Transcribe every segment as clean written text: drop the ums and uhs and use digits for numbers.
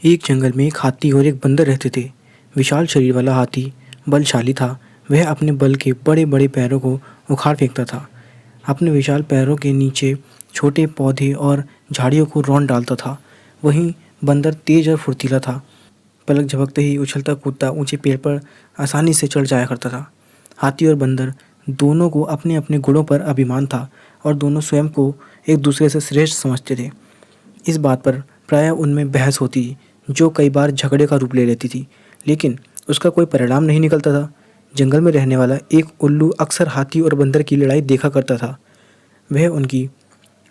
एक जंगल में एक हाथी और एक बंदर रहते थे। विशाल शरीर वाला हाथी बलशाली था। वह अपने बल के बड़े बड़े पैरों को उखाड़ फेंकता था। अपने विशाल पैरों के नीचे छोटे पौधे और झाड़ियों को रौंद डालता था। वहीं बंदर तेज और फुर्तीला था। पलक झपकते ही उछलता कूदता ऊंचे पेड़ पर आसानी से चढ़ जाया करता था। हाथी और बंदर दोनों को अपने अपने गुणों पर अभिमान था और दोनों स्वयं को एक दूसरे से श्रेष्ठ समझते थे। इस बात पर प्रायः उनमें बहस होती, जो कई बार झगड़े का रूप ले लेती थी, लेकिन उसका कोई परिणाम नहीं निकलता था। जंगल में रहने वाला एक उल्लू अक्सर हाथी और बंदर की लड़ाई देखा करता था। वह उनकी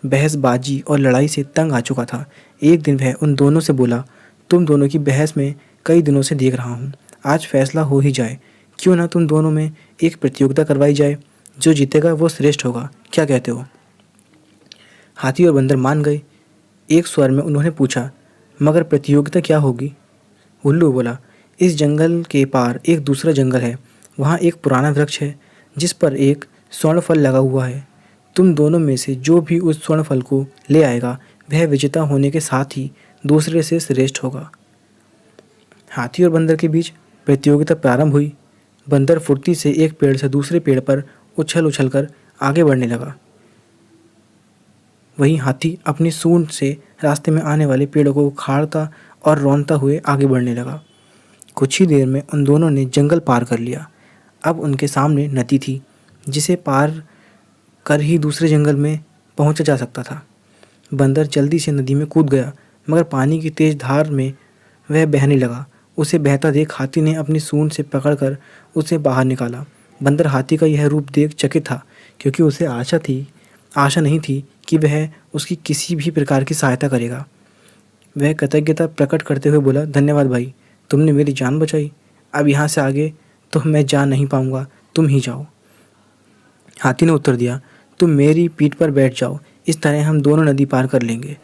बहसबाजी और लड़ाई से तंग आ चुका था। एक दिन वह उन दोनों से बोला, तुम दोनों की बहस में कई दिनों से देख रहा हूँ। आज फैसला हो ही जाए। क्यों ना तुम दोनों में एक प्रतियोगिता करवाई जाए। जो जीतेगा वो श्रेष्ठ होगा। क्या कहते हो? हाथी और बंदर मान गए। एक स्वर में उन्होंने पूछा, मगर प्रतियोगिता क्या होगी? उल्लू बोला, इस जंगल के पार एक दूसरा जंगल है। वहाँ एक पुराना वृक्ष है जिस पर एक स्वर्ण फल लगा हुआ है। तुम दोनों में से जो भी उस स्वर्ण फल को ले आएगा वह विजेता होने के साथ ही दूसरे से श्रेष्ठ होगा। हाथी और बंदर के बीच प्रतियोगिता प्रारंभ हुई। बंदर फुर्ती से एक पेड़ से दूसरे पेड़ पर उछल उछल कर आगे बढ़ने लगा। वहीं हाथी अपनी सूंड से रास्ते में आने वाले पेड़ों को उखाड़ता और रौंदता हुए आगे बढ़ने लगा। कुछ ही देर में उन दोनों ने जंगल पार कर लिया। अब उनके सामने नदी थी जिसे पार कर ही दूसरे जंगल में पहुंचा जा सकता था। बंदर जल्दी से नदी में कूद गया, मगर पानी की तेज धार में वह बहने लगा। उसे बहता देख हाथी ने अपनी सूंड से पकड़कर उसे बाहर निकाला। बंदर हाथी का यह रूप देख चकित था, क्योंकि उसे आशा नहीं थी कि वह उसकी किसी भी प्रकार की सहायता करेगा। वह कृतज्ञता प्रकट करते हुए बोला, धन्यवाद भाई, तुमने मेरी जान बचाई। अब यहाँ से आगे तो मैं जा नहीं पाऊँगा, तुम ही जाओ। हाथी ने उत्तर दिया, तुम मेरी पीठ पर बैठ जाओ, इस तरह हम दोनों नदी पार कर लेंगे।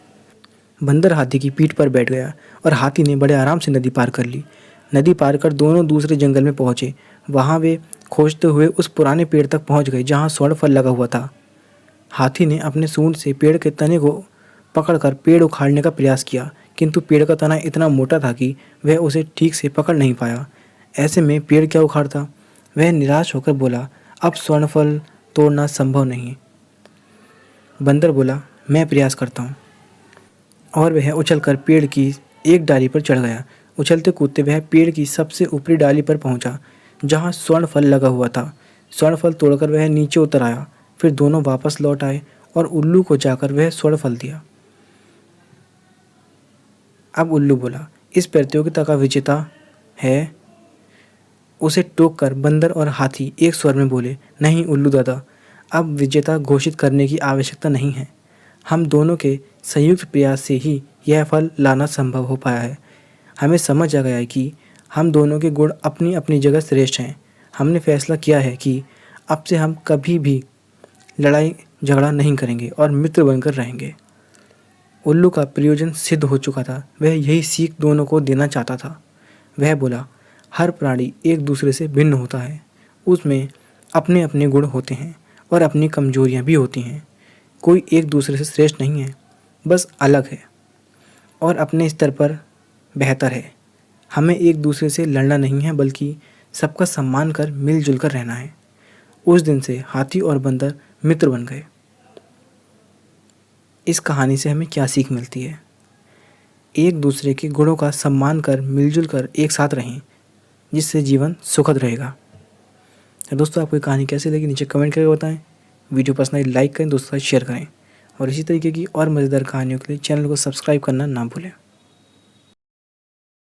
बंदर हाथी की पीठ पर बैठ गया और हाथी ने बड़े आराम से नदी पार कर ली। नदी पार कर दोनों दूसरे जंगल में पहुँचे। वहाँ वे खोजते हुए उस पुराने पेड़ तक पहुँच गए जहाँ स्वर्ण फल लगा हुआ था। हाथी ने अपने सूंड से पेड़ के तने को पकड़कर पेड़ उखाड़ने का प्रयास किया, किंतु पेड़ का तना इतना मोटा था कि वह उसे ठीक से पकड़ नहीं पाया। ऐसे में पेड़ क्या उखाड़ता? वह निराश होकर बोला, अब स्वर्ण फल तोड़ना संभव नहीं। बंदर बोला, मैं प्रयास करता हूँ। और वह उछलकर पेड़ की एक डाली पर चढ़ गया। उछलते कूदते वह पेड़ की सबसे ऊपरी डाली पर पहुंचा जहां स्वर्ण फल लगा हुआ था। स्वर्ण फल तोड़कर वह नीचे उतर आया। फिर दोनों वापस लौट आए और उल्लू को जाकर वह स्वर्ण फल दिया। अब उल्लू बोला, इस प्रतियोगिता का विजेता है। उसे टोक कर बंदर और हाथी एक स्वर में बोले, नहीं उल्लू दादा, अब विजेता घोषित करने की आवश्यकता नहीं है। हम दोनों के संयुक्त प्रयास से ही यह फल लाना संभव हो पाया है। हमें समझ आ गया है कि हम दोनों के गुण अपनी अपनी जगह श्रेष्ठ हैं। हमने फैसला किया है कि अब से हम कभी भी लड़ाई झगड़ा नहीं करेंगे और मित्र बनकर रहेंगे। उल्लू का प्रयोजन सिद्ध हो चुका था। वह यही सीख दोनों को देना चाहता था। वह बोला, हर प्राणी एक दूसरे से भिन्न होता है। उसमें अपने अपने गुण होते हैं और अपनी कमजोरियां भी होती हैं। कोई एक दूसरे से श्रेष्ठ नहीं है, बस अलग है और अपने स्तर पर बेहतर है। हमें एक दूसरे से लड़ना नहीं है, बल्कि सबका सम्मान कर मिलजुल कर रहना है। उस दिन से हाथी और बंदर मित्र बन गए। इस कहानी से हमें क्या सीख मिलती है? एक दूसरे के गुणों का सम्मान कर मिलजुल कर एक साथ रहें, जिससे जीवन सुखद रहेगा। तो दोस्तों, आपको ये कहानी कैसी लगी नीचे कमेंट करके बताएं। वीडियो पसंद आई लाइक करें, दोस्तों के साथ शेयर करें और इसी तरीके की और मज़ेदार कहानियों के लिए चैनल को सब्सक्राइब करना ना भूलें।